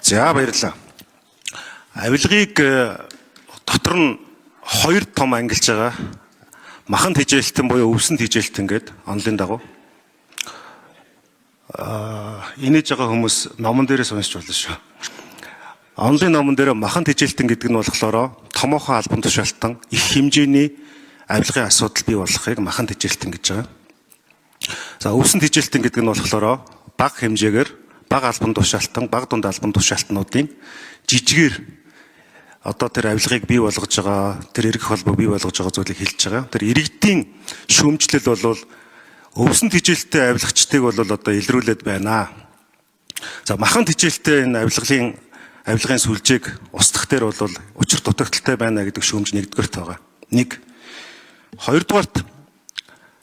За баярлалаа. Авилгыг дотор нь хоёр том ангилж байгаа. Махан тэжээлтэн буюу өвсөн тэжээлтэн гэдэг онлын дагуу. Инээж байгаа хүмүүс номон дээрээ сонсч болно шүү. Онлын номон дээр махан тэжээлтэн гэдэг нь болохоор томоохон албан тушаалтан их хэмжээний авилгын асуудал бий болохыг махан тэжээлтэн гэж байгаа. За өвсөн тэжээлтэн гэдэг нь болохоор бага хэмжээгээр бага албан тушаалтан, бага дунд албан тушаалтнуудын жижигээр одоо тэр авилгыг бий болгож байгаа, тэр эргэх холбоо бий болгож байгаа зүйлийг хэлж байгаа. Тэр иргэдийн шүүмжлэл бол өвсөн тэжээлттэй авилгачдыг бол одоо илрүүлээд байна. За махан тэжээлттэй энэ авилгын сүлжээг устгах дээр бол учир дутагдaltaй байна гэдэг шүүмж нэгдүгээрт байгаа. Нэг. Хоёрдугаарт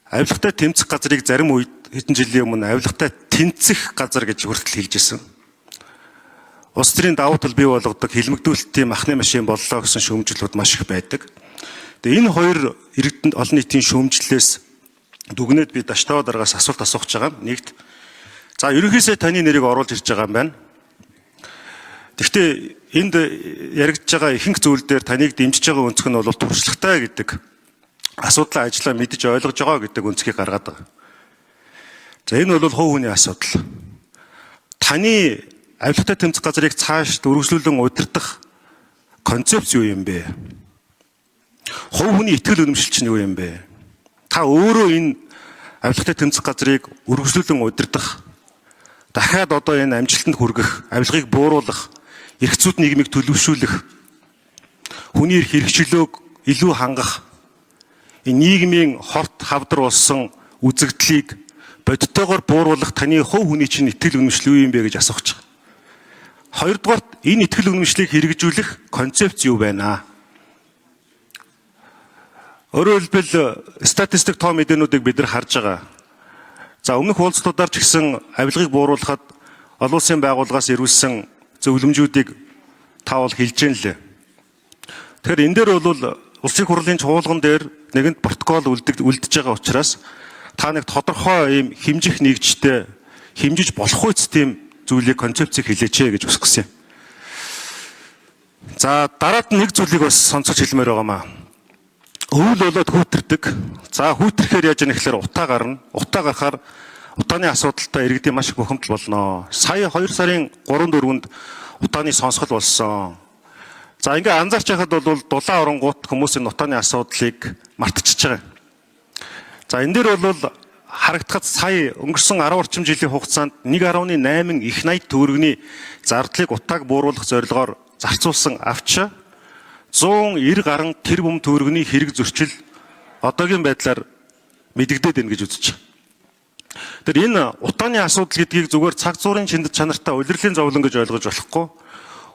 авилгатай тэмцэх газрыг зарим үед хэдэн жилийн өмнө авилгатай тэнцэх газар гэж хүртэл хэлж ирсэн. Улс төрийн давуу тал бий болгодог хилмигдүүлэлтийн махны машин боллоо гэсэн шүүмжлэлүүд маш их байдаг. Тэгээ энэ хоёр иргэдэнд олон нийтийн шүүмжлэлээс дүгнээд би Даштава дараагаас асуулт асууж байгаа. Нэгт. За ерөнхийдөө таны нэрийг оруулж ирж байгаа юм байна. Гэхдээ энд яригдж байгаа ихэнх зүйл дээр таныг дэмжиж байгаа өнцг нь бол туршлагатай гэдэг асуудлаа ажлаа мэдж ойлгож байгаа гэдэг өнцгийг гаргаад байгаа. За энэ бол хувь хүний асуудал. Таны авилгатай тэмцэх газрыг цааш үргэлжлүүлэн удирдах концепц юу юм бэ? Хувь хүний итгэл үнэмшил чинь юу юм бэ? Та өөрөө энэ авилгатай тэмцэх газрыг үргэлжлүүлэн удирдах, дахиад одоо энэ амжилтанд хүргэх, авилгыг бууруулах, эрхцүүд нийгмийг төлөвшүүлэх, хүний эрх хэрэгчлөөг илүү хангах, энэ нийгмийн хорт хавдар болсон үзэгдлийг бодиттойгоор бууруулах таны хувь хүний чинь итгэл үнэмшил юу юм бэ гэж асууж байгаа. Хоёрдугаарт энэ итгэл үнэмшлийг хэрэгжүүлэх концепц юу байна? Өөрөөр хэлбэл статистик тоо мэдээнүүдийг бид нар харж байгаа. За өмнөх уулзалтуудаар ч гэсэн авилгыг бууруулахад олон улсын байгууллагаас ирүүлсэн зөвлөмжүүдийг та бол хэлж гэн лээ. Тэгэхээр энэ дээр бол улсын хурлын чуулган дээр нэгэнт протокол үлдэж байгаа учраас та нэг тодорхой ийм хэмжих нэгжтэй хэмжиж болох үст тийм зүйлийг концепцийг хэлээч гэж хүсгэсэн юм. За дараад нэг зүйлийг бас сонсож хэлмээр байгаамаа. Өвөл болоод хүүтэрдэг. За хүүтрэхээр яаж яах гэхээр утаа гарна. Утаа гарахаар утааны асуудалтай иргэдийн маш их бухимдал болно. Сая 2 сарын 3-4-нд утааны сонсгол болсон. За ингээ анзаарч байхад бол дулаан оронгууд хүмүүс энэ утааны асуудлыг мартчихж байгаа. За энэ дээр бол харагдахад сая өнгөрсөн 10 орчим жилийн хугацаанд 1.8 их 80 төгрөгийн зардлыг утааг бууруулах зорилгоор зарцуулсан авч 190 гаруй тэрбум төгрөгийн хэрэг зөрчил одоогийн байдлаар мэдэгдээд байна гэж үзэж байна. Тэр энэ утааны асуудал гэдгийг зүгээр цаг зуурын чанартай улирлын зовлон гэж ойлгож болохгүй.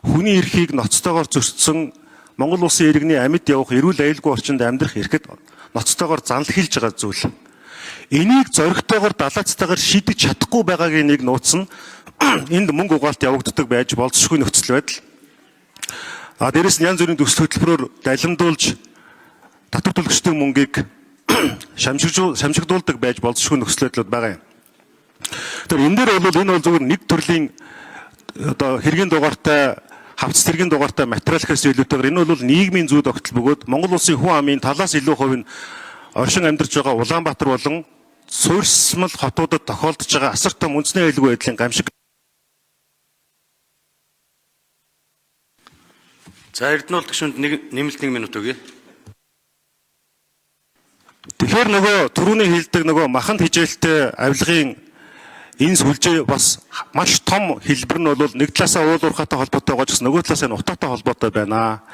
Хүний эрхийг ноцтойгоор зөрчсөн Монгол улсын иргэний амьд явах эрүүл аюулгүй орчинд амьдрах эрхэд ноцтойгоор занл хэлж байгаа зүйл. Энийг зоригтойгоор далаацтайгаар шийдэж чадахгүй байгаагийн нэг нууц нь энд мөнгө угаалт явагддаг байж болцсохгүй нөхцөл байдал. Дээрэс нь янз бүрийн төсөл хөтөлбөрөөр далимдуулж татвар төлөгчдийн мөнгийг шамшигдуулдаг байж болцсохгүй нөхцөл байдлууд байгаа юм. Тэгэхээр энэ дээр бол энэ бол зөвхөн нэг төрлийн одоо хэргийн дугаартай хавц тэргийн дугаартай материал гэхээс илүүтэйгээр энэ бол нийгмийн зүй тогтол бөгөөд Монгол улсын хүн амын талаас илүү хувь нь оршин амьдарч байгаа Улаанбаатар болон суурьсмал хотуудад тохиолдож байгаа асар том үндэсний аюулгүй байдлын гамшиг. За Эрдэнэт гишүүнд нэмэлт 1 минут өгье. Тэгэхээр нөгөө түрүүний хэлдэг нөгөө махан тэжээлттэй авилгын энэ сүлжээ бас маш том хэлбэр нь бол нэг талаасаа уул уурхайтай холбоотой байгаа ч гэсэн нөгөө талаасаа утаатай холбоотой байна.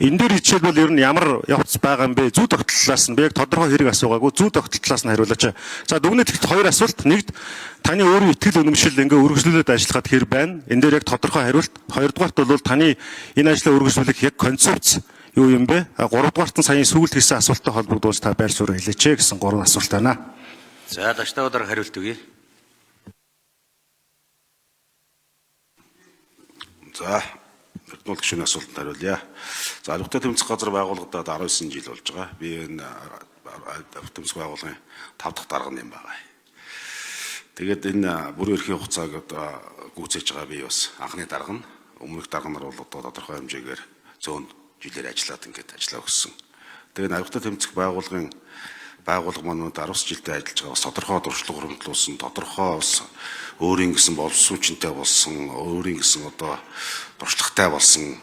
Энэ дээр хичээлбэл ер нь ямар явц байгаа юм бэ? Зүй тогтлолоос нь би яг тодорхой хэрэг асуугаагүй зүй тогтлолоос нь хариулаач. За дүгнэлт ихт хоёр асуулт. Нэгд таны өөрийн итгэл үнэмшил ингээ үргэлжлүүлээд ажиллахад хэр байна? Энэ дээр яг тодорхой хариулт. Хоёрдугаарт бол таны энэ ажлаа үргэлжлүүлэх яг концепц юу юм бэ? Гуравдугаарт нь саяны сүүлд хийсэн асуулттай холбогдуулж та байр суурь хэлээч гэсэн 3 асуулт байна. За Даштава дараа хариулт өгье. За, Эрдэнэт гишүүний асуултанд хариулъя. За, авилгатай тэмцэх газар байгуулагдаад 19 жил болж байгаа. Би энэ авилгатай тэмцэх байгууллагын 5 дахь дарга юм байгаа. Тэгээд энэ бүрэн эрхийн хугацааг одоо гүйцээж байгаа би бас анхны дарга нь. өмнөх дарга нар бол одоо тодорхой хэмжээгээр зөөн жилээр ажиллаад ингээд ажиллаа өгсөн. Тэгээд авигтай тэмцэх байгууллагын байгууллага маань 10 жилдээ ажиллаж байгаа бас тодорхой дуршлаг хөрөнгөлүүлсэн, тодорхой бас өөрийн гэсэн боловсруучинтай болсон, өөрийн гэсэн одоо туршлагатай болсон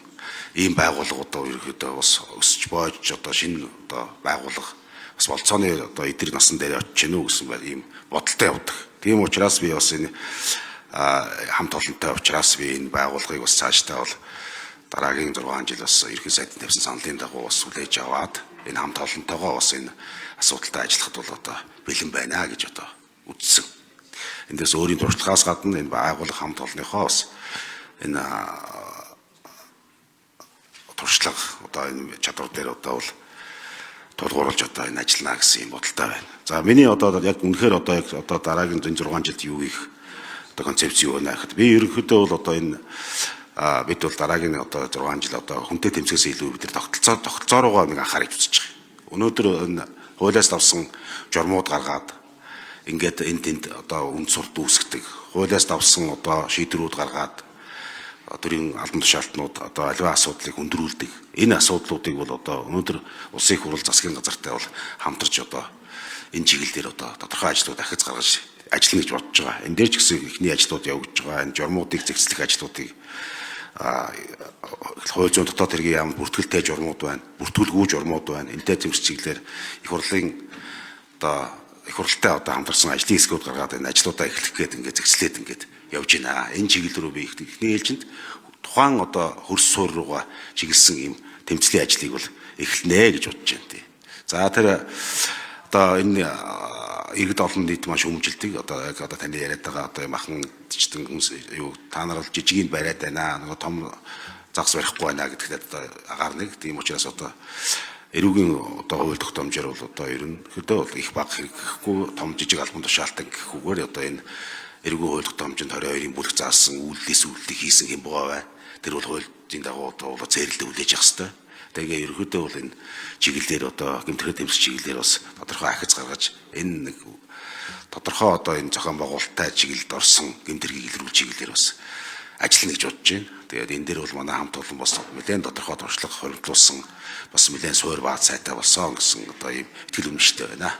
ийм байгууллага одоо ерөөхдөө бас өсөж боож одоо шинэ одоо байгууллага бас болцооны одоо эдгээр насан дээр очиж гэнэ үү гэсэн байл ийм бодолтой явдаг. Тийм учраас би бас энэ хамт олонтой учраас би энэ байгууллагыг бас цаашдаа бол дараагийн 6 жил бас ерхий сайдын тавьсан саналын дагуу бас хүлээж аваад энэ хамт олонтойгоо бас энэ асуудалтай ажиллахад бол одоо бэлэн байна гэж одоо үзсэн. Эндээс өөрийн туршлагаас гадна энэ байгууллага хамт олонныхоо бас энэ туршлага одоо энэ чадвар дээр одоо бол тулгуурлаж одоо энэ ажиллана гэсэн юм бодолтой байна. За миний одоо яг үнэхээр одоо яг одоо дараагийн 6 жилд юу их одоо концепц юу байна гэхэд би ерөнхийдөө бол одоо энэ бид бол дараагийн одоо 6 жил одоо хүнтэй тэмцээс илүү бид нар тогтолцоороо нэг анхаарч үзэж байгаа. Өнөөдөр энэ хуулиас давсан журмууд гаргаад ингээд энэ тэнд одоо үн сурт үүсгдэг. Хуулиас давсан одоо шийдвэрүүд гаргаад төрийн албан тушаалтнууд одоо аливаа асуудлыг өндрүүлдэг. Энэ асуудлуудыг бол одоо өнөөдөр улсын их хурал засгийн газартай бол хамтарч одоо энэ чиглэлээр одоо тодорхой ажлууд ахиц гаргаж ажиллана гэж бодож байгаа. Энэ дээр ч гэсэн ихний ажлууд явагдаж байгаа. Энэ журмуудыг зэгцлэх ажлуудыг хууль зүйн дотоод хэргийн яам бүртгэлтэй журмууд байна. Бүртгэлгүй журмууд байна. Энтэй зэмс чиглэлээр их хурлын одоо их хуралтай одоо хамтарсан ажлын хэсгүүд гаргаад энэ ажлуудаа эхлэх гээд ингээд зэгцлээд ингээд явж байна. Энэ чиглэл рүү би ихний ээлжинд тухайн одоо хөрс суур руугаа чиглэсэн ийм тэмцлийн ажлыг бол эхэлнэ гэж бодож байна тий. За тэр одоо энэ иргэд олон нийт маш өмжилдэг. Одоо яг одоо таны яриад байгаа одоо махан читэн хүмүүс юу та нар бол жижигийг бариад байна. Нөгөө том загас барихгүй байна гэдэгт одоо агаар нэг. Тийм учраас одоо эрүүгийн одоо хууль тогтоомжоор бол одоо ерөнхийдөө бол их баг хэрэггүй том жижиг албан тушаалтан гэхгүйгээр одоо энэ эрүүгийн хууль тогтоомжинд 22-ын бүлэг заасан үйлдэлээс үйлдэл хийсэн юм байгаа бай. Тэр бол хуулийн дагуу одоо зээрлэлд үлээж явах хэрэгтэй. Тэгээ ерөнхийдөө бол энэ чиглэлээр одоо гэмтрэхэд тэмцэх чиглэлээр бас тодорхой ахиц гаргаж энэ нэг тодорхой одоо энэ зохион байгуулалттай чиглэлд орсон гэмтрийг илрүүл чиглэлээр бас ажиллана гэж бодож байна. Тэгээд энэ дээр бол манай хамт олон бас нэлээд тодорхой туршлага хоригдлуулсан бас нэлээд суур бааз сайтай болсон гэсэн одоо ийм итгэл үнэмштэй байна.